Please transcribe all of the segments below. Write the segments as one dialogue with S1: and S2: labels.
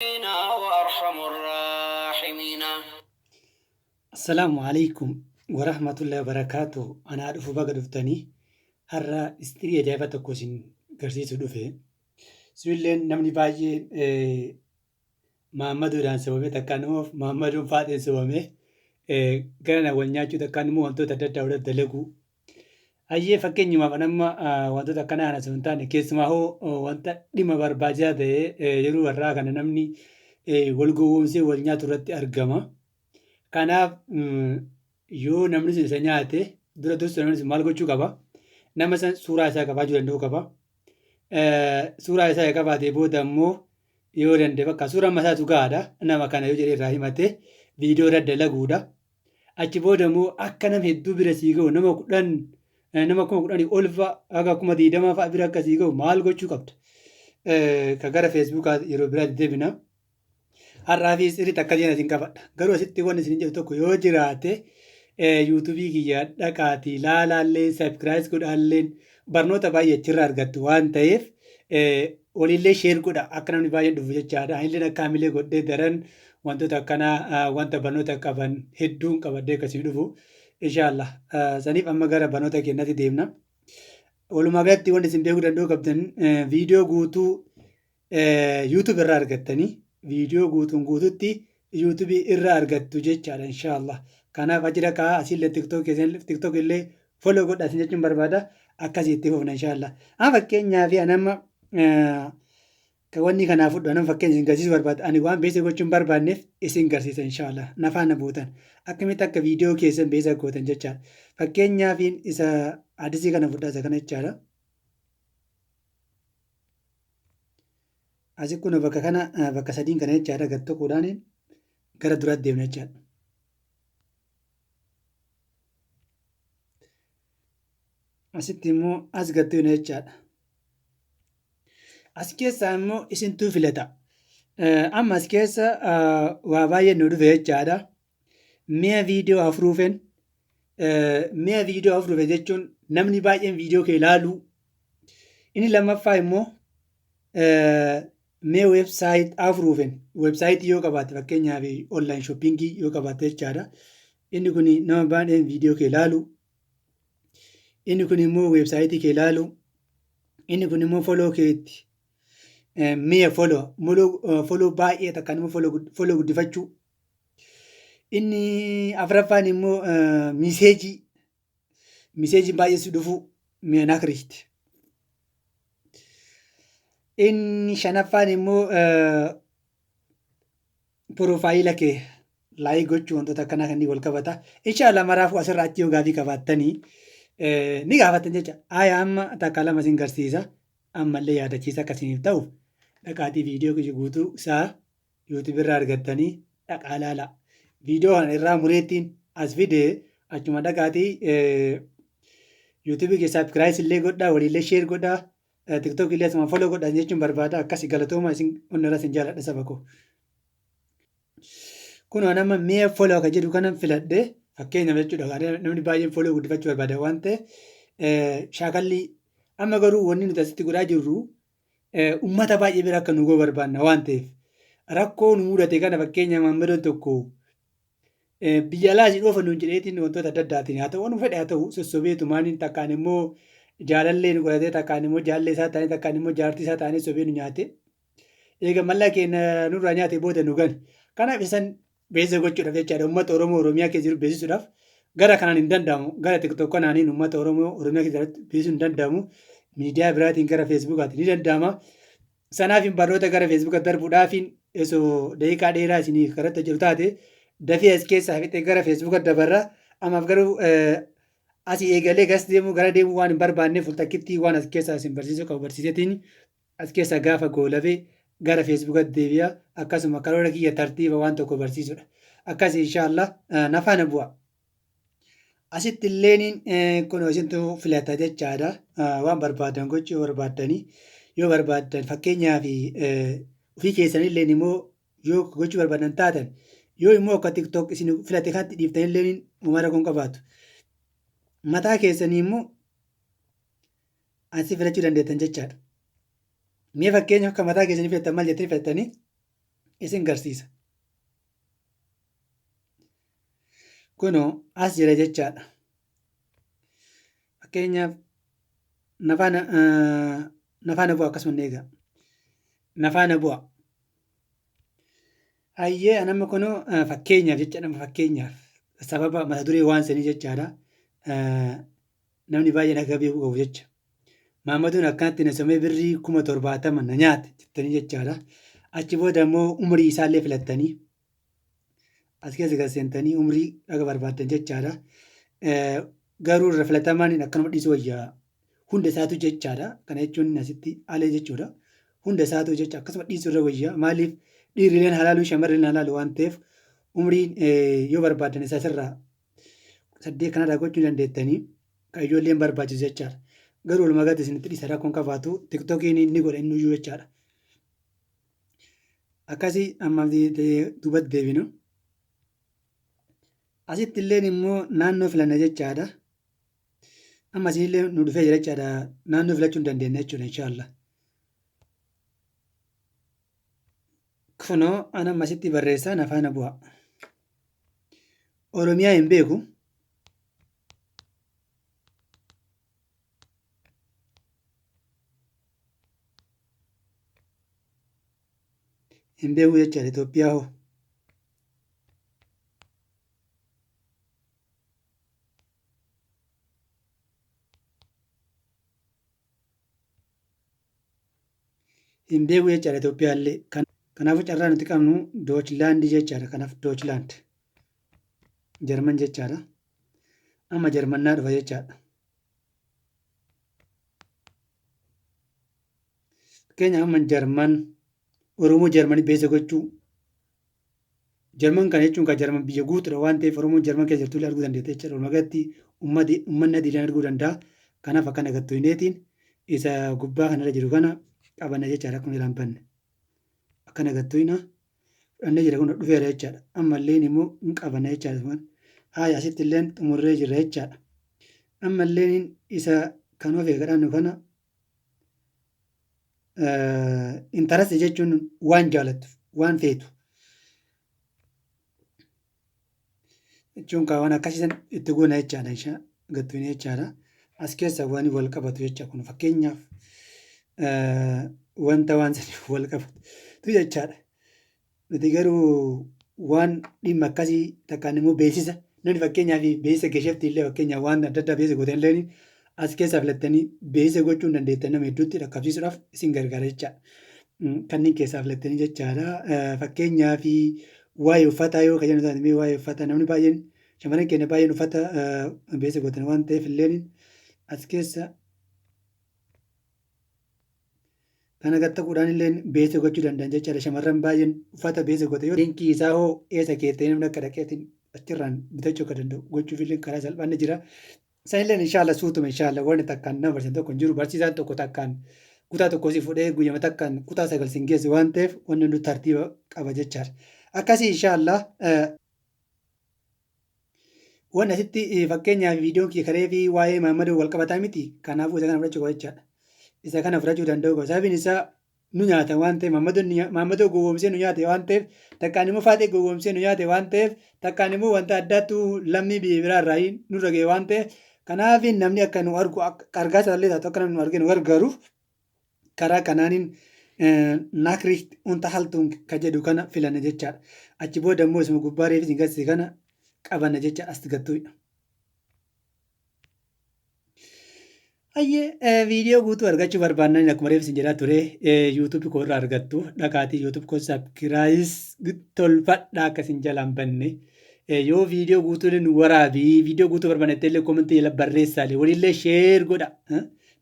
S1: وأرحم الراحمين. السلام عليكم ورحمة الله وبركاته. أنا أعرف بقى دفتني هرا استري أجابة تكوسين كرسي سدوفه سويلين نمني باجي محمد دان سوامي تكانوف محمد فاتن سوامي كان ولنياتو تكانمو أنتو تتداولا دلقو Ayyee fakkeenyumaaf anamma wantoota akkanaa kana osoo hin taane keessumaa wanta dhimma barbaachisaa ta'e yeroo warraa kana namni wal gowwoomsee wal nyaatu irratti argama. Kanaaf yoo namni sun isa nyaate dura dursa namni sun maal gochuu qaba? Nama san suuraa isaa qabaachuu danda'uu qaba. Suuraa isaa qabaatee booda immoo yoo danda'e bakka suuraa masaatu gahaadha. Nama kana yoo jedhee irraa himate viidiyoo irra dalaguudha. Achi booda immoo akka nama hedduu bira sii gahu nama kuma kudhanii ol fa'a haga kuma 20 fa'a bira akkasii gahu maal gochuu qabda? Ka gara feesbuukaa yeroo biraatti deebina. Har'aa fi sirriitti akkasiin isin qabadha. Garuu asitti wanti isin jedhu tokko yoo jiraate yuutuubii kiyya dhaqaatii ilaalaallee saabskiraayib godhaallee barnoota baay'ee achirraa argattu waan ta'eef waliillee sheer godha akka namni baay'een dhufu jechaadha. Anillee akka hamilee godhee daran wantoota akkanaa wanta barnoota qaban hedduun qabadee akkasii dhufu. Inshaallah saniif amma gara barnoota keenyatti deemna. Walumaa galatti wanti isin beekuu danda'uu qabdan viidiyoo guutuu yuutuub irraa argattanii viidiyoo guutuutti yuutuubii irraa argattu jechaadha inshaallah. Kanaaf achi dhaqaa asillee tiktook illee foloo godhaa isin jechuun barbaada akkasitti fufna inshaallah. Fakkeenyaaf anamma wanni kanaaf fudhu anam fakkeenya isin garsiisuu barbaada. Ani waan beeksisa gochuun barbaanneef isin garsiisa inshaallah. Nafaana buutan. Akkamitti akka viidiyoo keessan beeksisa gootan jechaadha. Fakkeenyaaf isa adisii kana fudhaa isa kana jechaadha. Asi kun bakka kana bakka sadiin kana jechaadha gad tokkodhaan gara duraatti deemna jechaadha. Asitti immoo as gattuu jechaadha. As keessaa immoo isintuu filata. Amma as keessa waa baay'ee nu dhufe jechaadha. Mi'a viidiyoo afruufen jechuun namni baay'een viidiyoo kee ilaalu. Inni lammaffaa immoo mi'a weebsaayit afruufen weebsaayitii yoo qabaatte fakkeenyaaf onlaayin shooppingii yoo qabaatte jechaadha. Inni kun nama baay'een viidiyoo kee ilaalu. Inni kun immoo weebsaayitii kee ilaalu. Inni kun immoo foloo keetti. Mi'a foloo baay'ee takkaan immoo foloo guddifachuu. Inni afuraffaan immoo miseejii baay'ee si dhufu mi'a nakriiti. Inni shanaffaan immoo piroofaayila kee laayik gochuu wantoota akkanaa kanneen wal qabata. Inshaallah maraafuu asirraa achi yoo gaafii qabaattanii ni gaafatan jecha. Amma takka lama isin garsiisa. Ammallee yaadachiisa akkasiniif ta'uuf dhaqaatii viidiyoo guutuu isaa yuutuub irraa argattanii dhaqaa ilaala. Viidiyoo kana irraa mureettiin as fidee achuma dhaqaatii yuutuubii keessaa saabskiraayib illee godhaa waliillee sheer godhaa tiktook illee asuma foloo godhaa jechuun barbaada akkasii galatooma isin onnirra isin jaalladha saba koo. Kun nama mi'a foloo akka jedhu kana filadhee fakkeenyaaf jechuudha namni baay'een foloo guddifachuu barbaada waan ta'eef shaakallii amma garuu wanni nuti asitti godhaa jirru uummata baay'ee bira akka nu ga'u barbaanna waan ta'eef rakkoo nu mudate kana fakkeenya maamiltoon tokko biyya alaa isin dhoofa nuun jedheetiin wantoota adda addaatiin haa ta'u waan fedhe haa ta'u sossobeetu maaliin takkaan immoo jaalallee nu godhatee takkaan immoo jaalallee isaa ta'anii takkaan immoo jaartii isaa ta'anii sobee nu nyaate eega mallaa keenya nurraa nyaate booda nu gane kanaaf isan beeksisa gochuudhaaf jechaadha uummata Oromoo Oromiyaa keessa jiru beeksisuudhaaf gara kanaan hin danda'amu gara tiktook kanaaniin uummata Oromoo Oromiyaa keessa beeksisuu hin danda'amu miidiyaa biraatiin gara feesbuukaatiin ni danda'ama. Sanaaf barnoota gara feesbuukaa darbuudhaafiin osoo daqiiqaa dheeraa isinii karatti jiru taate dafii as keessaa fixee gara feesbuukaa dabarra ammaaf garuu asii eegalee gas gara deemuu waan hin barbaanneef fultakkitti waan as keessaa isin barsiisuu qabu barsiisetiin as keessa gaafa goolabee gara feesbuukaatti deebi'a akkasuma karoora kiyya tartiiba waan tokko barsiisudha. Akkasii inshaallah nafaana bu'a. Asitti illeen kun isintu filata jechaadha waan barbaadan gochuu barbaadanii yoo barbaadan fakkeenyaaf ofii keessanillee immoo yoo gochuu barbaadan taatan yoo immoo akka tiktook isin filate kanatti dhiiftanillee umara kun qabaatu. Mataa keessanii immoo asii filachuu dandeettan jechaadha. Mee fakkeenyaaf akka mataa keessanii filattan maal jettanii filattanii isin garsiisa. Kunoo as jira jechaadha. Fakkeenyaaf nafaana bu'a akkasuma eegaa. Nafaana bu'a. Hayyee anamma kunoo fakkeenyaaf jecha nama fakkeenyaaf sababa mata duree waan sanii jechaadha. Namni baay'een akka beeku qabu jecha. Maammaduun akkanatti na somee birrii 70,000 na nyaate jettanii jechaadha. Achi booda immoo umrii isaallee filattanii as keessa galseentanii umrii dhaga barbaaddan jechaadha. Garuu irra filatamaan akkanuma dhiisuu wayyaa hunda isaatu jechaadha. Kana jechuun asitti alee jechuudha. Hunda isaatu jecha akkasuma dhiisuu irra wayyaa maaliif dhiirrileen halaaluu shamarreen halaalu waan ta'eef umriin yoo barbaadan isa sirraa 8 kanarraa gochuu dandeettanii kan ijoolleen barbaachisu jechaadha. Garuu walumaa galatti isinitti dhiisa rakkoon qabaatu tiktookiin ni godha inni iyyuu jechaadha. Akkasii ammaaf duubatti deebinu. Asitti illeen immoo naannoo filanna jechaadha. Amma isinillee nu dhufee jira jechaadha. Naannoo filachuu hin dandeenya jechuudha inshaallah. Kunoo an amma asitti barreessaa nafaana bu'a. Oromiyaa hin beeku. Hin beeku jechaadha Itoophiyaa hoo. Hin beeku jechaadha Itoophiyaa illee. Kanaafuu carraa nuti qabnu Doochilaandii jechaadha. Kanaaf Doochilaand. Jarman jechaadha. Amma Jarmannaa dhufa jechaadha. Fakkeenya amma Jarman Oromoo Jarmanii beesa gochuu. Jarman kana jechuun kan Jarman biyya guutuudha waan ta'eef Oromoon Jarman keessa jirtu arguu dandeetta jechuudha. Walumagatti uummanni adiilaan arguu danda'a. Kanaaf akkana gattuu hineetiin isa gubbaa kanarra jiru kana qabanna jechaadha akkuma ilaalan banne. Akkana gattuu hina fudhannee jira kun dhufeera jechaadha. Ammallee immoo hin qabanna jechaadha. Haaya asitti illee xumurree jirra jechaadha. Ammallee isa kan of eegadhaan kana intarastii jechuun waan jaalattu waan feetu jechuun waan akkasiisan itti goona jechaadha ishaa gattuun jechaadha. As keessa waan wal qabatu jecha kun fakkeenyaaf wanta waan saniif wal qabatu jechaadha. Nuti garuu waan dhimma akkasii takkaan immoo beeksisa namni fakkeenyaaf beeksisa geeshefti illee fakkeenyaaf waan adda addaa beeksisa gootan illee as keessaa filattanii beeksisa gochuu hin dandeettan nama hedduutti dhaqqabsiisuudhaaf isin gargaara jechaadha. Kanneen keessaa filattanii jechaadha. Fakkeenyaaf waa'ee uffataa yoo kan jennu taate waa'ee uffataa namni baay'een shamarran keenya baay'een uffata beeksisa gootan waan ta'eef illee as keessa kana gattaquudhaan illee beeksisa gochuu danda'an jechaadha. Shamarran baay'een uffata beeksisa gootan yoo linkii isaa hoo eessa keessatti namni akka dhaqeetiin achirraan bitachuu akka danda'u gochuuf illee karaa salphaan jira. Isaan inshallah suutuma inshallah wanti takkaan nama barsiisan tokko hin jiru barsiisaan tokko takkaan kutaa tokko si fudhee guyyama takkaan kutaa 9 siin geessu waan ta'eef wanni hundi tartiiba qaba jechaadha. Akkasii inshallah waan asitti fakkeenyaaf viidiyoon kee karee fi waa'ee Maammadoo wal qabataa miti kanaafuu isa kana fudhachuu qaba jechaadha. Isa kana fudhachuu danda'u qaba sababiin isaa nu nyaata waan ta'eef Maammadoo gowwoomsee nu nyaate waan ta'eef takkaan immoo Faatee gowwoomsee nu nyaate waan ta'eef takkaan immoo wanta addaattu lammii biyya biraa irraa nu dhagee waan ta'eef kanaaf namni akka nu argu argaa isaallee taatu akka namni nu arginu gargaaruuf karaa kanaaniin naakriift unta haltuun kan jedhu kana filanna jechaadha. Achi booda immoo isuma gubbaa reefis hin gazzee kana qabanna jecha as gattuudha. Hayyee viidiyoo guutuu argachuu barbaannan akkuma reefis hin jedhaa ture yuutuubii koo irraa argattu dhaqaatii yuutuubii koo saabskiraayis tolfadhaa akkasiin jalaan banne. Yoo viidiyoo guutuun waraabii viidiyoo guutuu barbaannetti illee koomentii jala barreessaalee walillee sheer godha.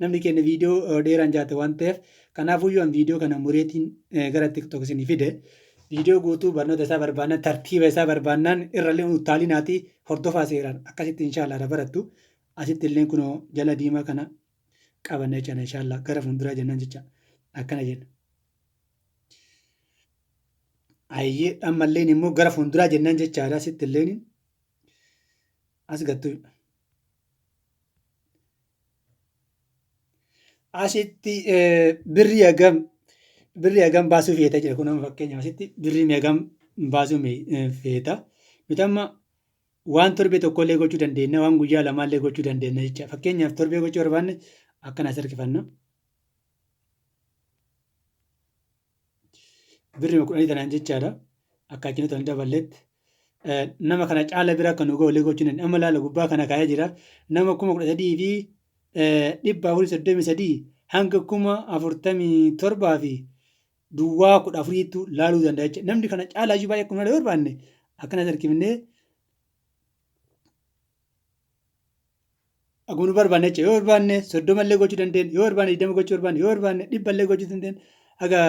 S1: Namni keenya viidiyoo dheeraan jaate waan ta'eef kanaafuu yoo viidiyoo kana mureetiin gara tiktok isin fide viidiyoo guutuu barnoota isaa barbaannan tartiiba isaa barbaannan irrallee utaalinaati hordofaa seeraan akkasitti inshaallah barattu asitti illee kunoo jala diimaa kana qabanna jecha inshaallah gara fuulduraa jennaan jecha akkana jenna. Hayyee ammallee immoo gara fuulduraa jennaan jechaadha asitti illee as gattu. Asitti birrii hagam birrii hagam baasuu feeta jedha kun amma fakkeenyaaf asitti birrii hagam baasuu feeta. Nuti amma waan torbee tokkollee gochuu dandeenya, waan guyyaa lamaallee gochuu dandeenya jecha. Fakkeenyaaf torbee gochuu barbaanne akkana as harkifanna. Birrii 10 tanaan jechaadha. Akka achi nuti daballetti. Nama kana caala bira akka nu ga'ullee gochuu dandeenya. Amma laala gubbaa kana kaa'ee jira. Nama 13,000 fi 433 hanga 47,000 fi duwwaa 14tu laaluu danda'a jechuudha. Namni kana caalaa iyyuu baay'ee akkuma yoo barbaanne akkanas harkifnee akkuma nu barbaanne jechuudha. Yoo barbaanne 30 gochuu dandeenya, yoo barbaanne 20 gochuu barbaanne, yoo barbaanne 100 gochuu dandeenya. Aga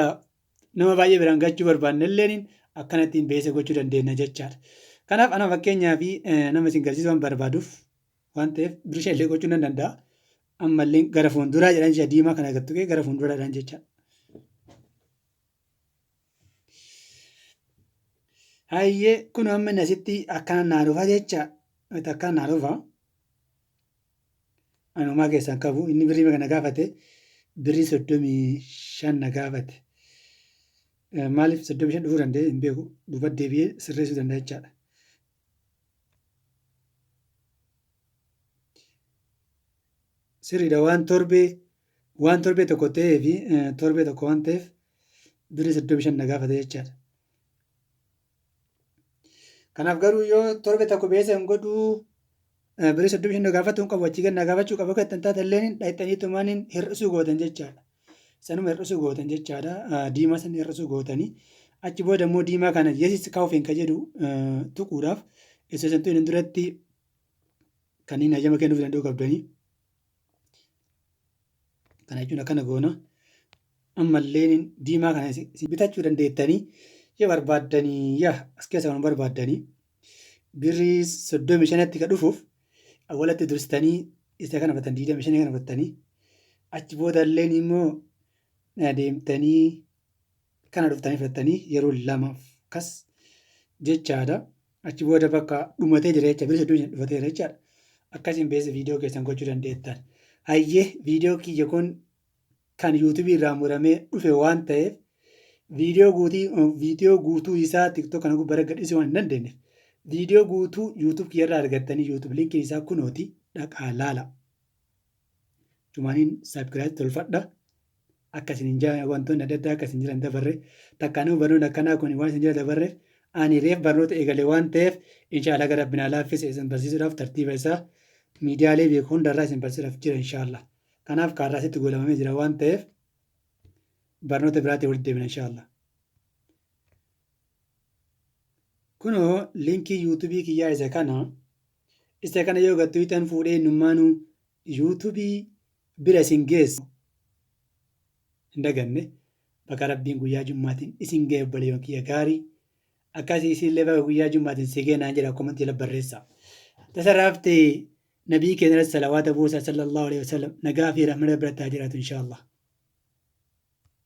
S1: nama baay'ee biraan gachuu barbaanne illee akkanattiin beesa gochuu dandeenya jechaadha. Kanaaf ana fakkeenyaa fi nama isin garsiisuu waan barbaaduuf waan ta'eef birisha illee gochuu nan danda'a. Ammallee gara fuulduraa jedhan jecha diimaa kana gattuqee gara fuulduraadhaan jecha. Hayyee kun amma asitti akkana naa dhufa jecha akkana naa dhufa. Anumaa keessaan qabu inni birrii kana gaafate birrii 35 na gaafate. Maaliif 35 dhufuu danda'e hin beeku duuba deebi'ee sirreessuu danda'a jechaadha. Sirriidha waan torbee tokko ta'ee fi torbee tokko waan ta'eef birrii 35 na gaafate jechaadha. Kanaaf garuu yoo torbee tokko beesa hin godhuu birrii 35 gaafatu hin qabu achii gannaa gaafachuu qabu akka ittiin taatelleen dhayxanii tumaaniin hir'isuu gootan jechaadha. Sanuma hir'isuu gootan jechaadha. Diimaa sana hir'isuu gootanii achi booda immoo diimaa kana yeesis kaa'uufin ka jedhu tuquudhaaf isa santuu inni duratti kanneen ajama kennuuf danda'u qabdanii. Kana jechuun akkana goona. Ammallee diimaa kana bitachuu dandeettanii yoo barbaaddanii as keessa kan barbaaddanii birrii 35tti ka dhufuuf awwalatti dursitanii isa kana fatan 25 kana fatanii achi boodallee immoo deemtanii kana dhuftanii fudhattanii yeroo lamaaf kas jechaadha. Achi booda bakka dhumatee jira jecha birrii 35 dhufateera jechaadha. Akkasiin beesa viidiyoo keessan gochuu dandeettan. Hayyee viidiyoo kiyya kun kan yuutuubii irraa muramee dhufe waan ta'eef viidiyoo guutuu isaa tiktok kana gubbaa gadhiisuu waan hin dandeenyeef viidiyoo guutuu yuutuub kiyyarraa argattanii yuutuub linkiin isaa kunooti dhaqaa laala. Jumaaniin saabskiraayib tolfadha. Akkasiin wantoonni adda addaa akkasiin jiran dabarre takkaanuu barnoonni akkanaa kun waan isin jira dabarreef ani reef barnoota eegale waan ta'eef inshaallah gara rabbinaa laaffise isin barsiisuudhaaf tartiiba isaa miidiyaalee beeku hundarraa isin barsiisuudhaaf jira inshaallah. Kanaaf kaarraa asitti golamamee jira waan ta'eef barnoota biraatti walitti deebina inshaallah. Kunoo linkii yuutuubii kiyyaa isa kana yoo gattuutan fuudhee nummaanuu yuutuubii bira isin geessu hin daganne bakka rabbiin guyyaa jummaatiin isin ga'e obboleeyyan kiyya gaarii akkasii isinillee bakka guyyaa jummaatiin si ga'e naan jedha komantii la barreessa. Tasarraafte nabii keenya salawaata buusaa sallallahu alaihi wasallam nagaa fi rahmata biratti haa jiraatu inshaallah.